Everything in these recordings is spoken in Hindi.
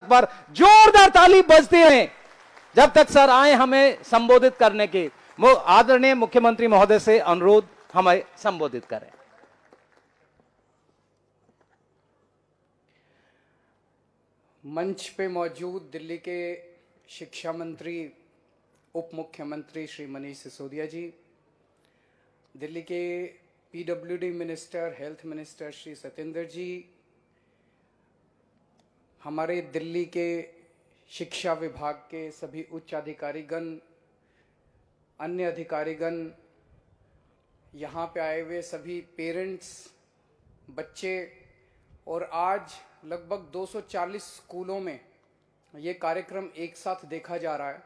पर जोरदार ताली बजती है जब तक सर आए हमें संबोधित करने की। आदरणीय मुख्यमंत्री महोदय से अनुरोध हमें संबोधित करें। मंच पे मौजूद दिल्ली के शिक्षा मंत्री उप मुख्यमंत्री श्री मनीष सिसोदिया जी, दिल्ली के PWD minister health minister Shri Satyendra ji, हमारे दिल्ली के शिक्षा विभाग के सभी उच्च अधिकारीगण, अन्य अधिकारीगण, यहाँ पे आए हुए सभी पेरेंट्स, बच्चे, और आज लगभग 240 स्कूलों में ये कार्यक्रम एक साथ देखा जा रहा है।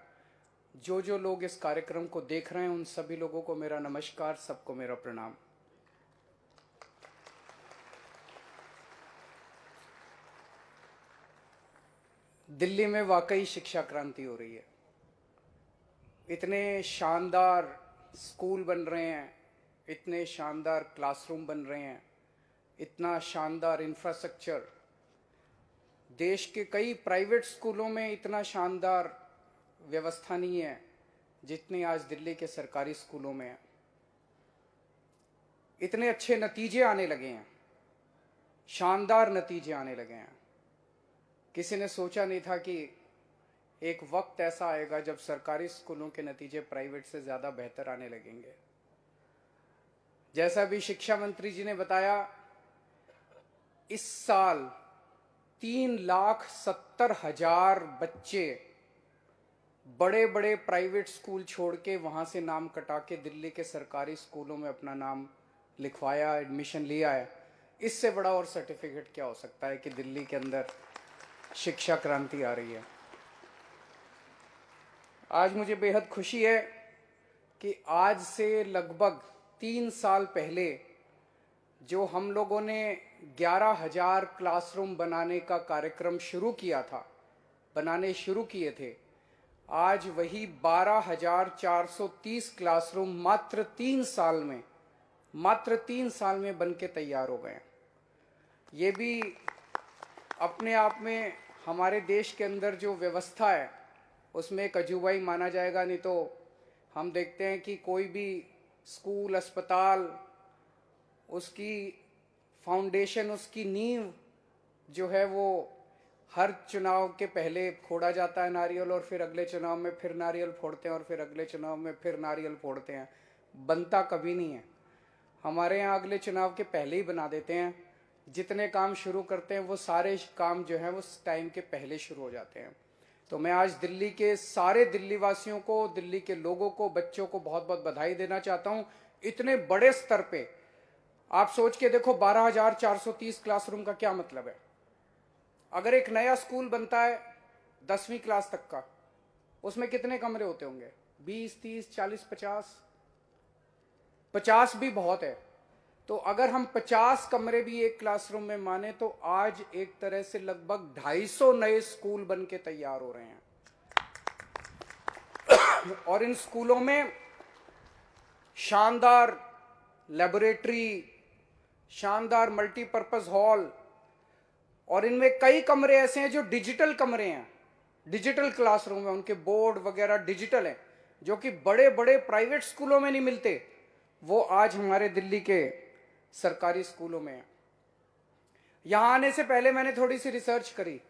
जो लोग इस कार्यक्रम को देख रहे हैं उन सभी लोगों को मेरा नमस्कार, सबको मेरा प्रणाम। दिल्ली में वाकई शिक्षा क्रांति हो रही है। इतने शानदार स्कूल बन रहे हैं, इतने शानदार क्लासरूम बन रहे हैं, इतना शानदार इंफ्रास्ट्रक्चर। देश के कई प्राइवेट स्कूलों में इतना शानदार व्यवस्था नहीं है जितनी आज दिल्ली के सरकारी स्कूलों में है। इतने अच्छे नतीजे आने लगे हैं, शानदार नतीजे आने लगे हैं। किसी ने सोचा नहीं था कि एक वक्त ऐसा आएगा जब सरकारी स्कूलों के नतीजे प्राइवेट से ज्यादा बेहतर आने लगेंगे। जैसा भी शिक्षा मंत्री जी ने बताया, इस साल 3,70,000 बच्चे बड़े बड़े प्राइवेट स्कूल छोड़ के वहां से नाम कटा के दिल्ली के सरकारी स्कूलों में अपना नाम लिखवाया, एडमिशन लिया है। इससे बड़ा और सर्टिफिकेट क्या हो सकता है कि दिल्ली के अंदर शिक्षा क्रांति आ रही है। आज मुझे बेहद खुशी है कि आज से लगभग 3 साल पहले जो हम लोगों ने 11,000 क्लासरूम बनाने का कार्यक्रम शुरू किया था, बनाने शुरू किए थे, आज वही 12,430 क्लासरूम मात्र 3 साल में बन के तैयार हो गए। ये भी अपने आप में हमारे देश के अंदर जो व्यवस्था है उसमें एक अजूबा ही माना जाएगा। नहीं तो हम देखते हैं कि कोई भी स्कूल, अस्पताल, उसकी फाउंडेशन, उसकी नींव जो है वो हर चुनाव के पहले फोड़ा जाता है नारियल, और फिर अगले चुनाव में फिर नारियल फोड़ते हैं, और फिर अगले चुनाव में फिर नारियल फोड़ते हैं। बनता कभी नहीं है। हमारे यहाँ अगले चुनाव के पहले ही बना देते हैं। जितने काम शुरू करते हैं वो सारे काम जो हैं वो टाइम के पहले शुरू हो जाते हैं। तो मैं आज दिल्ली के सारे दिल्ली वासियों को, दिल्ली के लोगों को, बच्चों को बहुत बहुत बधाई देना चाहता हूँ। इतने बड़े स्तर पे आप सोच के देखो, 12,430 क्लासरूम का क्या मतलब है। अगर एक नया स्कूल बनता है 10वीं क्लास तक का, उसमें कितने कमरे होते होंगे? 20, 30, 40, 50 भी बहुत है। तो अगर हम 50 कमरे भी एक क्लासरूम में माने तो आज एक तरह से लगभग 250 नए स्कूल बन के तैयार हो रहे हैं। और इन स्कूलों में शानदार लेबोरेटरी, शानदार मल्टीपर्पज हॉल, और इनमें कई कमरे ऐसे हैं जो डिजिटल कमरे हैं, डिजिटल क्लासरूम है, उनके बोर्ड वगैरह डिजिटल हैं, जो कि बड़े बड़े प्राइवेट स्कूलों में नहीं मिलते। वो आज हमारे दिल्ली के सरकारी स्कूलों में है। यहां आने से पहले मैंने थोड़ी सी रिसर्च करी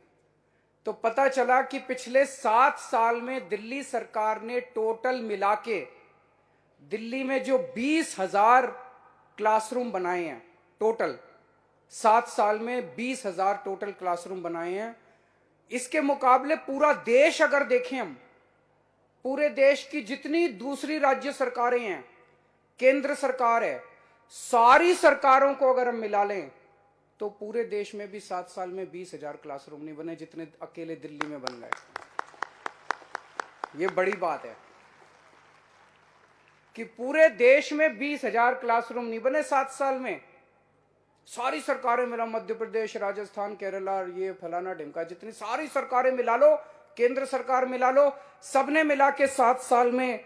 तो पता चला कि पिछले 7 साल में दिल्ली सरकार ने टोटल मिला के दिल्ली में जो 20,000 क्लासरूम बनाए हैं, टोटल 7 साल में 20,000 टोटल क्लासरूम बनाए हैं। इसके मुकाबले पूरा देश अगर देखें हम, पूरे देश की जितनी दूसरी राज्य सरकारें हैं, केंद्र सरकार है, सारी सरकारों को अगर हम मिला लें तो पूरे देश में भी 7 साल में 20,000 क्लासरूम नहीं बने जितने अकेले दिल्ली में बन गए। ये बड़ी बात है कि पूरे देश में 20,000 क्लासरूम नहीं बने 7 साल में। सारी सरकारें मिला, मध्य प्रदेश, राजस्थान, केरला, ये फलाना ढिमका, जितनी सारी सरकारें मिला लो, केंद्र सरकार मिला लो, सबने मिला के 7 साल में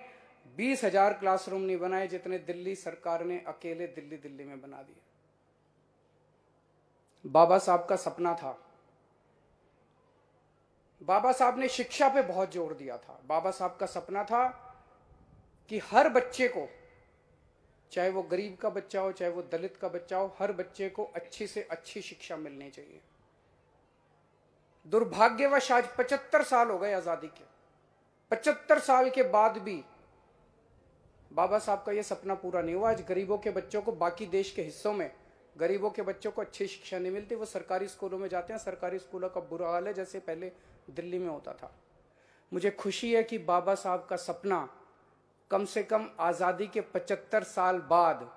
20,000 क्लासरूम नहीं बनाए जितने दिल्ली सरकार ने अकेले दिल्ली में बना दिए। बाबा साहब का सपना था बाबा साहब ने शिक्षा पे बहुत जोर दिया था। बाबा साहब का सपना था कि हर बच्चे को, चाहे वो गरीब का बच्चा हो, चाहे वो दलित का बच्चा हो, हर बच्चे को अच्छी से अच्छी शिक्षा मिलनी चाहिए। दुर्भाग्यवश आज 75 साल हो गए आजादी के, 75 साल के बाद भी बाबा साहब का यह सपना पूरा नहीं हुआ। आज गरीबों के बच्चों को, बाकी देश के हिस्सों में गरीबों के बच्चों को अच्छी शिक्षा नहीं मिलती। वो सरकारी स्कूलों में जाते हैं, सरकारी स्कूलों का बुरा हाल है, जैसे पहले दिल्ली में होता था। मुझे खुशी है कि बाबा साहब का सपना कम से कम आजादी के 75 साल बाद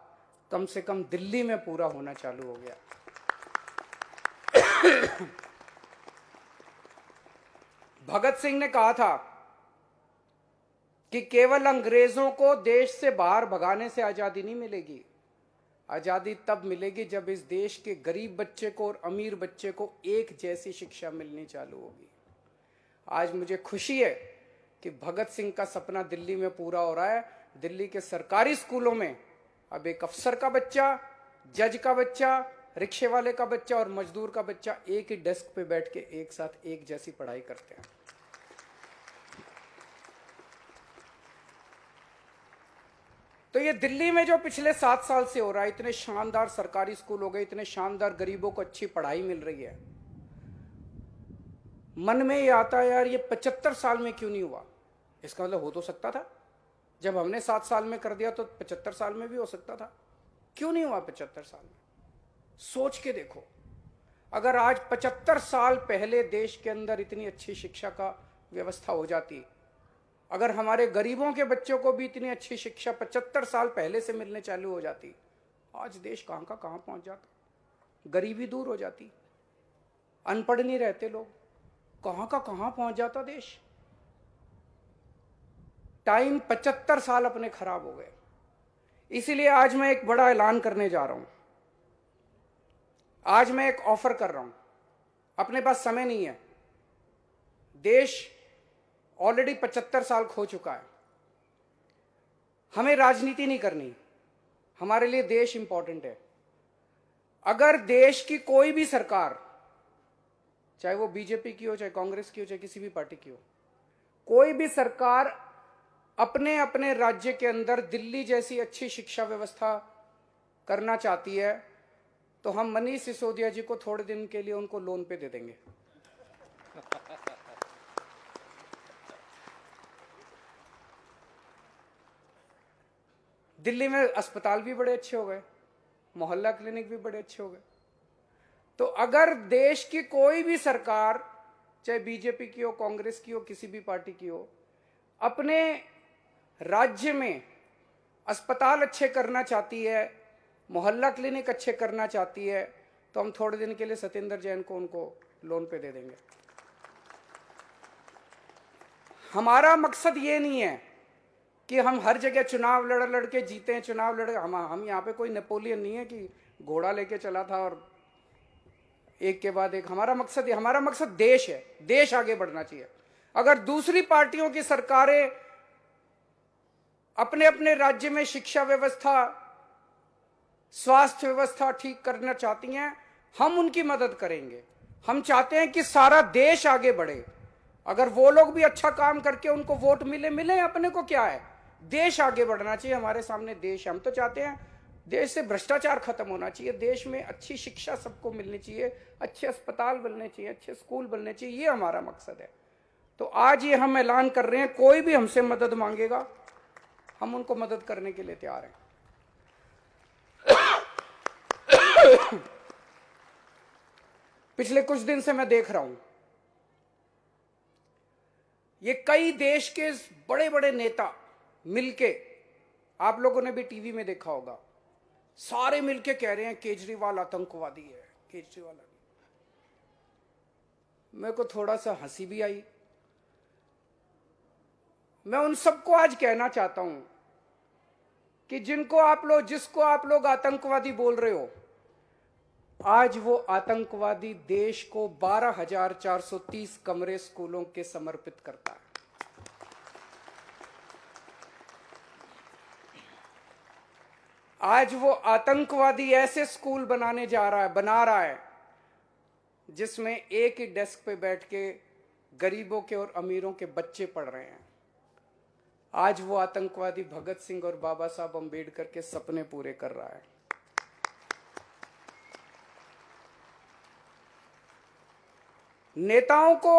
कम से कम दिल्ली में पूरा होना चालू हो गया। भगत सिंह ने कहा था कि केवल अंग्रेजों को देश से बाहर भगाने से आजादी नहीं मिलेगी। आजादी तब मिलेगी जब इस देश के गरीब बच्चे को और अमीर बच्चे को एक जैसी शिक्षा मिलनी चालू होगी। आज मुझे खुशी है कि भगत सिंह का सपना दिल्ली में पूरा हो रहा है। दिल्ली के सरकारी स्कूलों में अब एक अफसर का बच्चा, जज का बच्चा, रिक्शे वाले का बच्चा और मजदूर का बच्चा एक ही डेस्क पे बैठ के एक साथ एक जैसी पढ़ाई करते हैं। तो ये दिल्ली में जो पिछले 7 साल से हो रहा है, इतने शानदार सरकारी स्कूल हो गए, इतने शानदार गरीबों को अच्छी पढ़ाई मिल रही है, मन में ये आता है यार ये 75 साल में क्यों नहीं हुआ। इसका मतलब हो तो सकता था, जब हमने 7 साल में कर दिया तो 75 साल में भी हो सकता था। क्यों नहीं हुआ 75 साल में? सोच के देखो, अगर आज 75 साल पहले देश के अंदर इतनी अच्छी शिक्षा का व्यवस्था हो जाती, अगर हमारे गरीबों के बच्चों को भी इतनी अच्छी शिक्षा 75 साल पहले से मिलने चालू हो जाती, आज देश कहां का कहां पहुंच जाता। गरीबी दूर हो जाती, अनपढ़ नहीं रहते लोग, कहां का कहां पहुंच जाता देश। टाइम 75 साल अपने खराब हो गए। इसीलिए आज मैं एक बड़ा ऐलान करने जा रहा हूं। आज मैं एक ऑफर कर रहा हूं। अपने पास समय नहीं है, देश ऑलरेडी 75 साल खो चुका है। हमें राजनीति नहीं करनी, हमारे लिए देश इंपॉर्टेंट है। अगर देश की कोई भी सरकार, चाहे वो बीजेपी की हो, चाहे कांग्रेस की हो, चाहे किसी भी पार्टी की हो, कोई भी सरकार अपने अपने राज्य के अंदर दिल्ली जैसी अच्छी शिक्षा व्यवस्था करना चाहती है, तो हम मनीष सिसोदिया जी को थोड़े दिन के लिए उनको लोन पे दे देंगे। दिल्ली में अस्पताल भी बड़े अच्छे हो गए, मोहल्ला क्लिनिक भी बड़े अच्छे हो गए। तो अगर देश की कोई भी सरकार, चाहे बीजेपी की हो, कांग्रेस की हो, किसी भी पार्टी की हो, अपने राज्य में अस्पताल अच्छे करना चाहती है, मोहल्ला क्लिनिक अच्छे करना चाहती है, तो हम थोड़े दिन के लिए सत्येंद्र जैन को उनको लोन पे दे देंगे। हमारा मकसद ये नहीं है कि हम हर जगह चुनाव लड़ के जीते हैं, चुनाव लड़। हम यहाँ पे कोई नेपोलियन नहीं है कि घोड़ा लेके चला था और एक के बाद एक। हमारा मकसद देश है, देश आगे बढ़ना चाहिए। अगर दूसरी पार्टियों की सरकारें अपने अपने राज्य में शिक्षा व्यवस्था, स्वास्थ्य व्यवस्था ठीक करना चाहती हैं, हम उनकी मदद करेंगे। हम चाहते हैं कि सारा देश आगे बढ़े। अगर वो लोग भी अच्छा काम करके उनको वोट मिले, अपने को क्या है, देश आगे बढ़ना चाहिए। हमारे सामने देश है, हम तो चाहते हैं देश से भ्रष्टाचार खत्म होना चाहिए, देश में अच्छी शिक्षा सबको मिलनी चाहिए, अच्छे अस्पताल बनने चाहिए, अच्छे स्कूल बनने चाहिए, ये हमारा मकसद है। तो आज ये हम ऐलान कर रहे हैं, कोई भी हमसे मदद मांगेगा, हम उनको मदद करने के लिए तैयार हैं। पिछले कुछ दिन से मैं देख रहा हूं, ये कई देश के बड़े बड़े नेता मिलके, आप लोगों ने भी टीवी में देखा होगा, सारे मिलके कह रहे हैं केजरीवाल आतंकवादी है, केजरीवाल। मेरे को थोड़ा सा हंसी भी आई। मैं उन सबको आज कहना चाहता हूं कि जिसको आप लोग आतंकवादी बोल रहे हो, आज वो आतंकवादी देश को 12,430 कमरे स्कूलों के समर्पित करता है। आज वो आतंकवादी ऐसे स्कूल बना रहा है जिसमें एक ही डेस्क पे बैठ के गरीबों के और अमीरों के बच्चे पढ़ रहे हैं। आज वो आतंकवादी भगत सिंह और बाबा साहब अंबेडकर के सपने पूरे कर रहा है। नेताओं को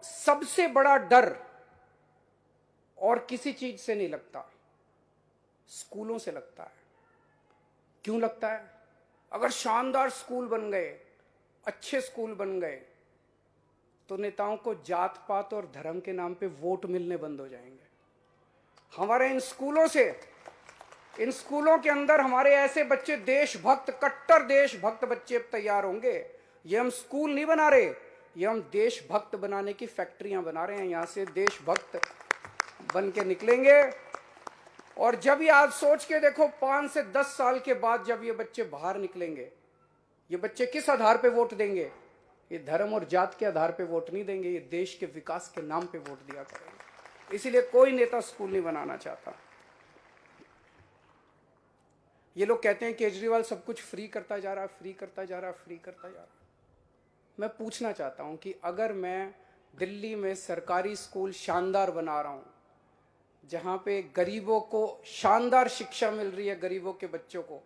सबसे बड़ा डर और किसी चीज से नहीं लगता, स्कूलों से लगता है। क्यों लगता है? अगर शानदार स्कूल बन गए, अच्छे स्कूल बन गए, तो नेताओं को जात पात और धर्म के नाम पे वोट मिलने बंद हो जाएंगे। हमारे इन स्कूलों के अंदर हमारे ऐसे बच्चे, देशभक्त, कट्टर देशभक्त बच्चे अब तैयार होंगे। ये हम स्कूल नहीं बना रहे, ये हम देशभक्त बनाने की फैक्ट्रियां बना रहे हैं। यहां से देशभक्त बन के निकलेंगे। और जब ये आज सोच के देखो, 5 से 10 साल के बाद जब ये बच्चे बाहर निकलेंगे, ये बच्चे किस आधार पे वोट देंगे? ये धर्म और जात के आधार पे वोट नहीं देंगे, ये देश के विकास के नाम पे वोट दिया करेंगे। इसीलिए कोई नेता स्कूल नहीं बनाना चाहता। ये लोग कहते हैं केजरीवाल सब कुछ फ्री करता जा रहा है, फ्री करता जा रहा है, फ्री करता जा रहा है। मैं पूछना चाहता हूं कि अगर मैं दिल्ली में सरकारी स्कूल शानदार बना रहा हूं, जहां पे गरीबों को शानदार शिक्षा मिल रही है, गरीबों के बच्चों को,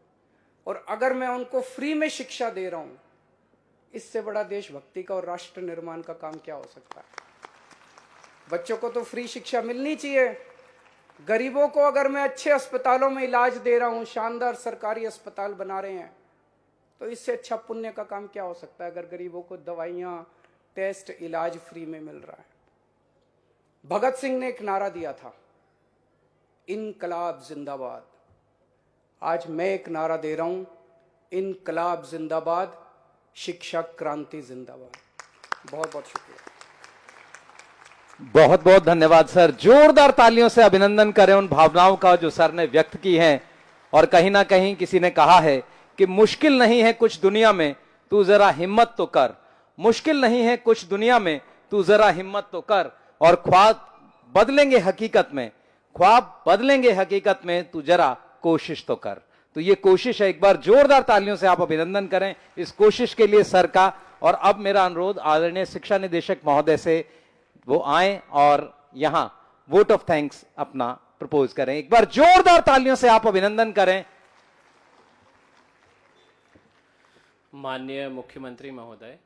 और अगर मैं उनको फ्री में शिक्षा दे रहा हूं, इससे बड़ा देशभक्ति का और राष्ट्र निर्माण का काम क्या हो सकता है? बच्चों को तो फ्री शिक्षा मिलनी चाहिए। गरीबों को अगर मैं अच्छे अस्पतालों में इलाज दे रहा हूं, शानदार सरकारी अस्पताल बना रहे हैं, तो इससे अच्छा पुण्य का काम क्या हो सकता है? अगर गरीबों को दवाइयां, टेस्ट, इलाज फ्री में मिल रहा है। भगत सिंह ने एक नारा दिया था, इनकलाब जिंदाबाद। आज मैं एक नारा दे रहा हूं, इनकलाब जिंदाबाद, शिक्षा क्रांति जिंदाबाद। बहुत बहुत शुक्रिया। बहुत बहुत धन्यवाद सर। जोरदार तालियों से अभिनंदन करें उन भावनाओं का जो सर ने व्यक्त की हैं। और कहीं ना कहीं किसी ने कहा है कि मुश्किल नहीं है कुछ दुनिया में, तू जरा हिम्मत तो कर। मुश्किल नहीं है कुछ दुनिया में, तू जरा हिम्मत तो कर। और ख्वाब बदलेंगे हकीकत में, ख्वाब बदलेंगे हकीकत में, तू जरा कोशिश तो कर। तो ये कोशिश है। एक बार जोरदार तालियों से आप अभिनंदन करें इस कोशिश के लिए सर का। और अब मेरा अनुरोध आदरणीय शिक्षा निदेशक महोदय से वो आए और यहां वोट ऑफ थैंक्स अपना प्रपोज करें। एक बार जोरदार तालियों से आप अभिनंदन करें। माननीय मुख्यमंत्री महोदय,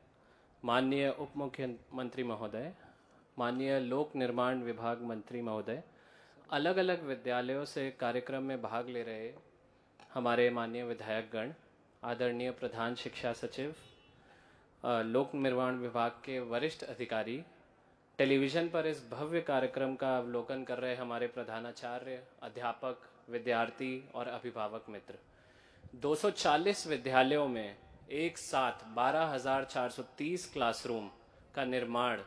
माननीय उप मुख्यमंत्री महोदय, माननीय लोक निर्माण विभाग मंत्री महोदय, अलग अलग विद्यालयों से कार्यक्रम में भाग ले रहे हमारे माननीय विधायकगण, आदरणीय प्रधान शिक्षा सचिव, लोक निर्माण विभाग के वरिष्ठ अधिकारी, टेलीविज़न पर इस भव्य कार्यक्रम का अवलोकन कर रहे हमारे प्रधानाचार्य, अध्यापक, विद्यार्थी और अभिभावक मित्र। 240 विद्यालयों में एक साथ 12,430 क्लासरूम का निर्माण